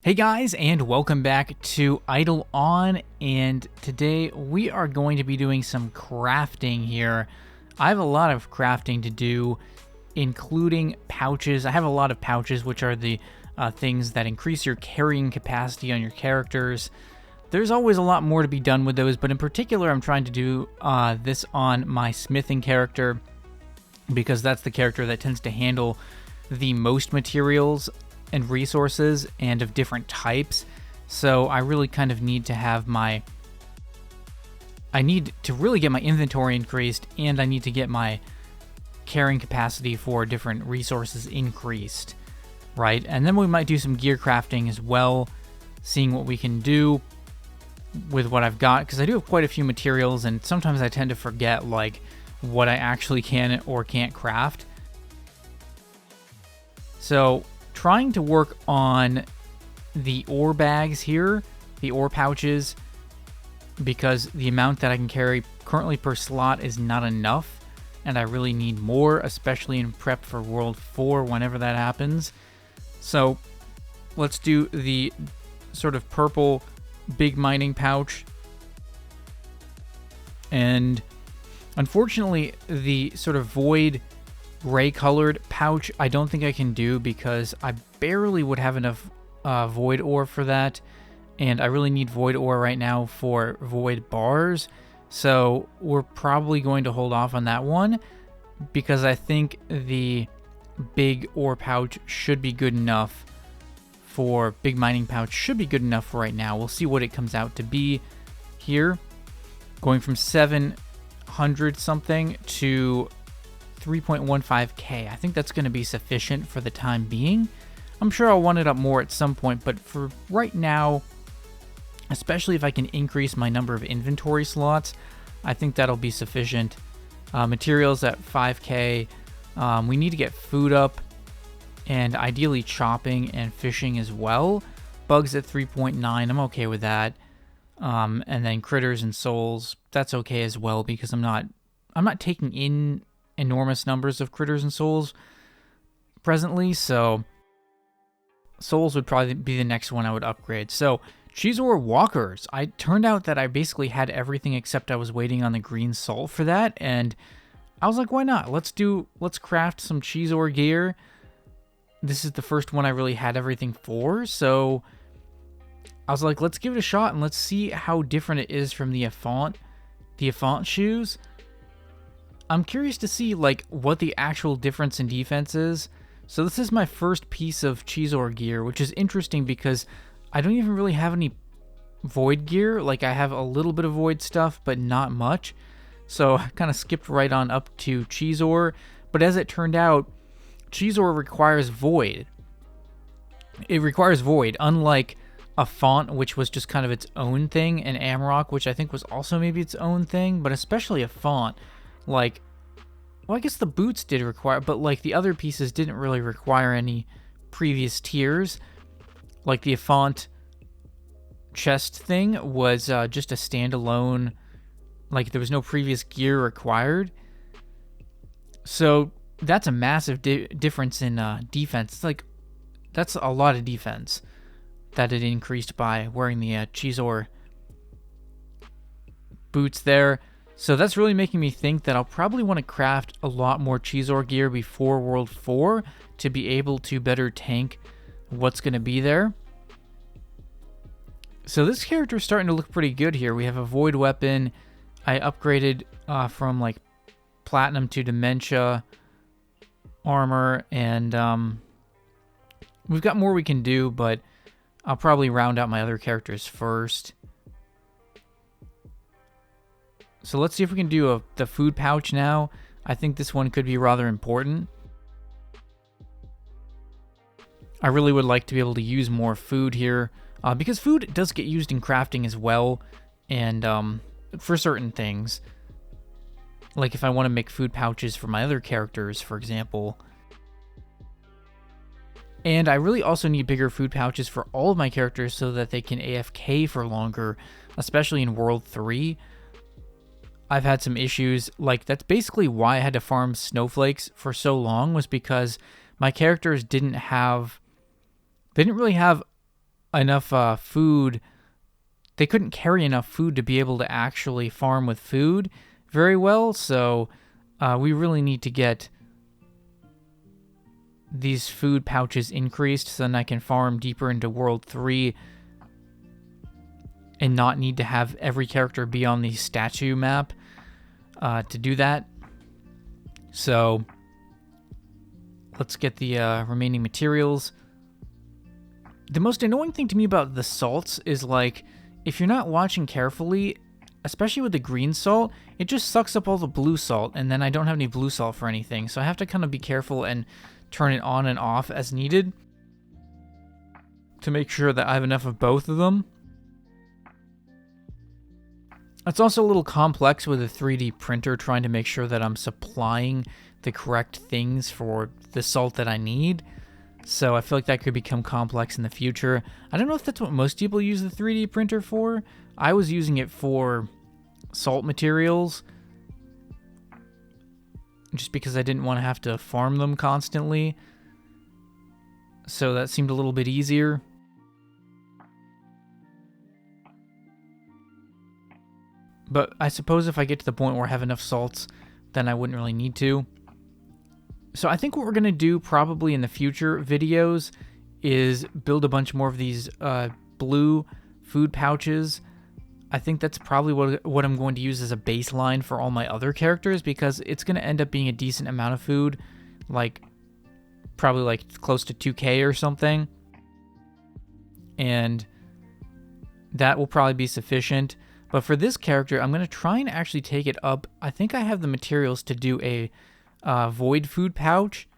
Hey guys, and welcome back to Idleon, and today we are going to be doing some crafting here. I have a lot of crafting to do, including pouches. I have a lot of pouches, which are the things that increase your carrying capacity on your characters. There's always a lot more to be done with those, but in particular I'm trying to do this on my smithing character, because that's the character that tends to handle the most materials and resources and of different types. So I really kind of need to have I need to really get my inventory increased, and I need to get my carrying capacity for different resources increased, right? And then we might do some gear crafting as well, seeing what we can do with what I've got, because I do have quite a few materials, and sometimes I tend to forget like what I actually can or can't craft. So trying to work on the ore bags here, the ore pouches, because the amount that I can carry currently per slot is not enough, and I really need more, especially in prep for World 4 whenever that happens. So let's do the sort of purple big mining pouch. And unfortunately, the sort of void gray colored pouch I don't think I can do, because I barely would have enough void ore for that, and I really need void ore right now for void bars. So we're probably going to hold off on that one, because I think the big ore pouch should be good enough for big mining pouch should be good enough for right now. We'll see what it comes out to be here, going from 700 something to 3.15k. I think that's going to be sufficient for the time being. I'm sure I'll want it up more at some point, but for right now, especially if I can increase my number of inventory slots, I think that'll be sufficient. Materials at 5k. We need to get food up, and ideally chopping and fishing as well. Bugs at 3.9. I'm okay with that. And then critters and souls, that's okay as well, because I'm not taking in enormous numbers of critters and souls presently, so souls would probably be the next one I would upgrade. So Chizoar walkers, I turned out that I basically had everything except I was waiting on the green salt for that, and I was like, why not? Let's craft some Chizoar gear. This is the first one I really had everything for, so I was like, let's give it a shot and let's see how different it is from the Affont shoes. I'm curious to see like what the actual difference in defense is. So this is my first piece of Chizoar gear, which is interesting because I don't even really have any void gear. Like, I have a little bit of void stuff, but not much. So I kind of skipped right on up to Chizoar. But as it turned out, Chizoar requires void. It requires void, unlike Affont, which was just kind of its own thing, and Amarok, which I think was also maybe its own thing, but especially Affont. Like, well, I guess the boots did require, but like the other pieces didn't really require any previous tiers. Like the Affont chest thing was just a standalone, like there was no previous gear required. So that's a massive difference in defense. It's like, that's a lot of defense that it increased by wearing the Chizoar boots there. So that's really making me think that I'll probably want to craft a lot more Chizoar gear before World 4 to be able to better tank what's going to be there. So this character is starting to look pretty good here. We have a void weapon. I upgraded from like platinum to dementia armor, and we've got more we can do, but I'll probably round out my other characters first. So let's see if we can do the food pouch now. I think this one could be rather important. I really would like to be able to use more food here, because food does get used in crafting as well, and for certain things. Like if I want to make food pouches for my other characters, for example. And I really also need bigger food pouches for all of my characters so that they can AFK for longer, especially in World 3. I've had some issues, like that's basically why I had to farm snowflakes for so long, was because my characters didn't really have enough food. They couldn't carry enough food to be able to actually farm with food very well, so we really need to get these food pouches increased so then I can farm deeper into World 3 and not need to have every character be on the statue map to do that. So let's get the remaining materials. The most annoying thing to me about the salts is, like, if you're not watching carefully, especially with the green salt, it just sucks up all the blue salt, and then I don't have any blue salt for anything. So I have to kind of be careful and turn it on and off as needed to make sure that I have enough of both of them. It's also a little complex with a 3D printer trying to make sure that I'm supplying the correct things for the salt that I need. So I feel like that could become complex in the future. I don't know if that's what most people use the 3D printer for. I was using it for salt materials just because I didn't want to have to farm them constantly. So that seemed a little bit easier. But I suppose if I get to the point where I have enough salts, then I wouldn't really need to. So I think what we're going to do probably in the future videos is build a bunch more of these blue food pouches. I think that's probably what I'm going to use as a baseline for all my other characters, because it's going to end up being a decent amount of food, like probably like close to 2K or something. And that will probably be sufficient. But for this character, I'm going to try and actually take it up. I think I have the materials to do a void food pouch.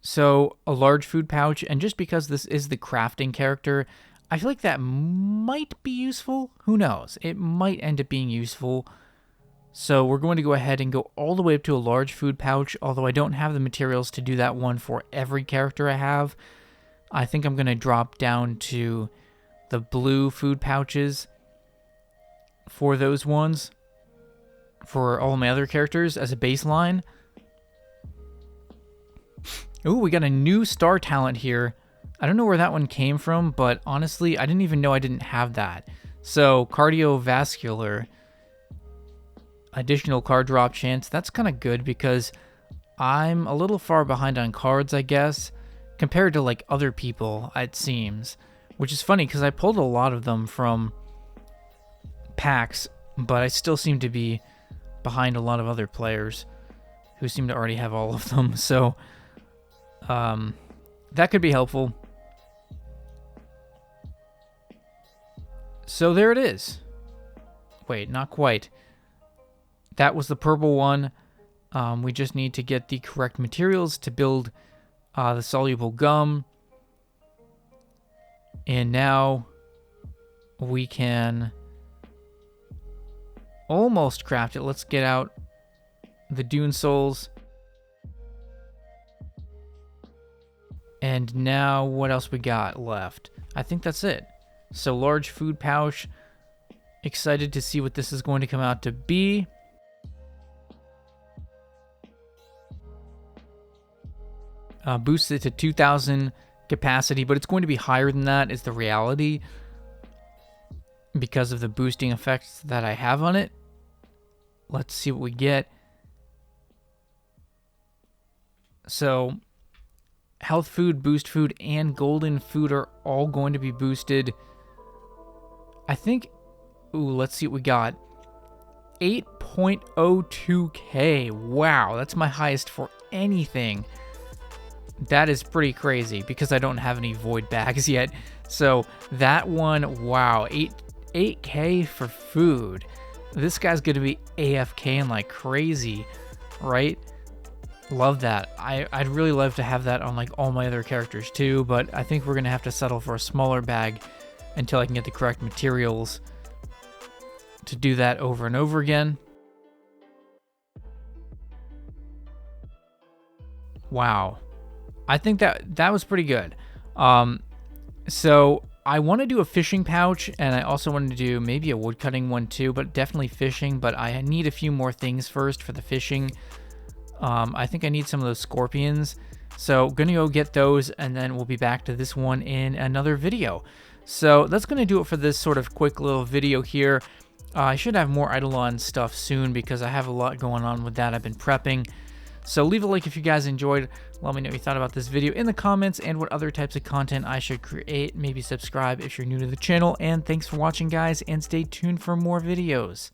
So a large food pouch, and just because this is the crafting character, I feel like that might be useful. Who knows? It might end up being useful. So we're going to go ahead and go all the way up to a large food pouch, although I don't have the materials to do that one for every character I have. I think I'm going to drop down to the blue food pouches for those ones, for all my other characters as a baseline. Ooh, we got a new star talent here. I don't know where that one came from, but honestly, I didn't even know I didn't have that. So, cardiovascular, additional card drop chance. That's kind of good because I'm a little far behind on cards, I guess, compared to like other people, it seems. Which is funny because I pulled a lot of them from packs, but I still seem to be behind a lot of other players who seem to already have all of them. So that could be helpful. So there it is. Wait, not quite. That was the purple one. We just need to get the correct materials to build the soluble gum. And now we can almost craft it. Let's get out the Dune Souls. And now what else we got left? I think that's it. So large food pouch. Excited to see what this is going to come out to be. Boosts it to 2,000 capacity, but it's going to be higher than that is the reality because of the boosting effects that I have on it. Let's see what we get. So health food, boost food, and golden food are all going to be boosted. I think, ooh, let's see what we got. 8.02k. Wow, that's my highest for anything. That is pretty crazy because I don't have any void bags yet. So that one, wow, 8k for food. This guy's going to be AFKing like crazy, right? Love that. I'd really love to have that on like all my other characters too, but I think we're going to have to settle for a smaller bag until I can get the correct materials to do that over and over again. Wow. I think that was pretty good. So I want to do a fishing pouch, and I also want to do maybe a woodcutting one too, but definitely fishing. But I need a few more things first for the fishing. I think I need some of those scorpions. So gonna go get those, and then we'll be back to this one in another video. So that's gonna do it for this sort of quick little video here. I should have more Idleon stuff soon because I have a lot going on with that. I've been prepping. So leave a like if you guys enjoyed. Let me know what you thought about this video in the comments and what other types of content I should create. Maybe subscribe if you're new to the channel. And thanks for watching, guys, and stay tuned for more videos.